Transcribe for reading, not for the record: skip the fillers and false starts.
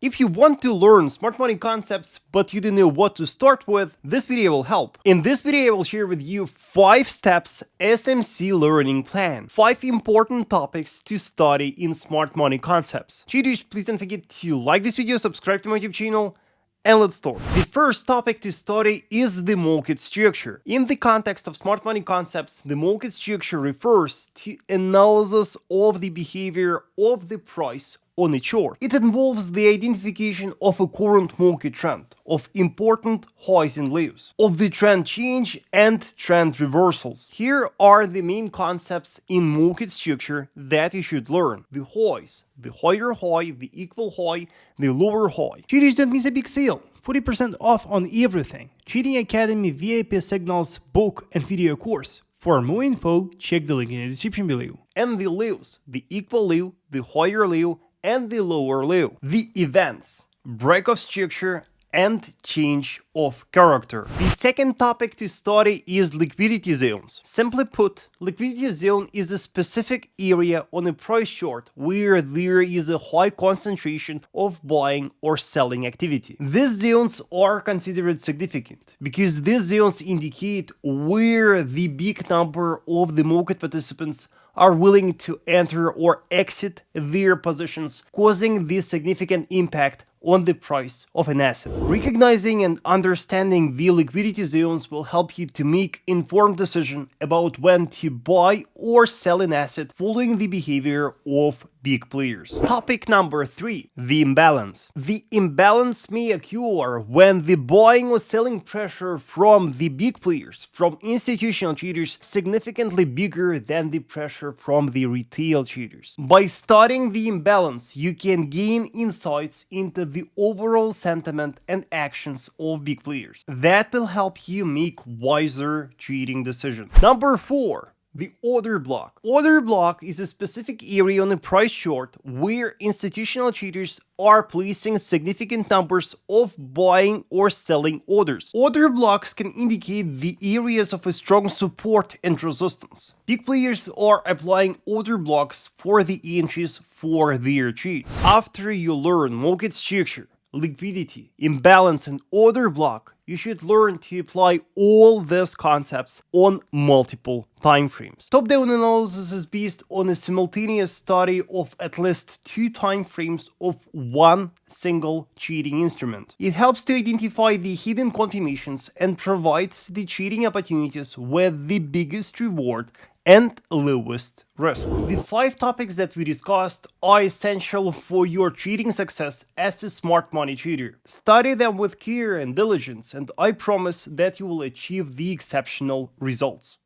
If you want to learn smart money concepts but you don't know what to start with, this video will help. In this video I will share with you 5 steps SMC learning plan. 5 important topics to study in smart money concepts. Cheaters, please don't forget to like this video, subscribe to my YouTube channel, and let's start. The first topic to study is the market structure. In the context of smart money concepts, the market structure refers to analysis of the behavior of the price on a chart. It involves the identification of a current market trend, of important highs and lows, of the trend change and trend reversals. Here are the main concepts in market structure that you should learn. The highs, the higher high, the equal high, the lower high. Cheaters, don't miss a big sale. 40% off on everything. Cheating Academy VIP Signals book and video course. For more info, check the link in the description below. And the lows, the equal low, the higher low, and the lower low. The events, break of structure, and change of character. The second topic to study is liquidity zones. Simply put, liquidity zone is a specific area on a price chart where there is a high concentration of buying or selling activity. These zones are considered significant because these zones indicate where the big number of the market participants are willing to enter or exit their positions, causing this significant impact on the price of an asset. Recognizing and understanding the liquidity zones will help you to make informed decision about when to buy or sell an asset following the behavior of big players. Topic number 3, the imbalance. The imbalance may occur when the buying or selling pressure from the big players, from institutional traders, significantly bigger than the pressure from the retail traders. By studying the imbalance, you can gain insights into the overall sentiment and actions of big players. That will help you make wiser trading decisions. Number 4. The order block. Order block is a specific area on a price chart where institutional traders are placing significant numbers of buying or selling orders. Order blocks can indicate the areas of a strong support and resistance. Big players are applying order blocks for the entries for their trades. After you learn market structure, liquidity, imbalance, and order block, you should learn to apply all these concepts on multiple timeframes. Top-down analysis is based on a simultaneous study of at least 2 timeframes of one single trading instrument. It helps to identify the hidden confirmations and provides the trading opportunities with the biggest reward and lowest risk. The 5 topics that we discussed are essential for your trading success as a smart money trader. Study them with care and diligence, and I promise that you will achieve the exceptional results.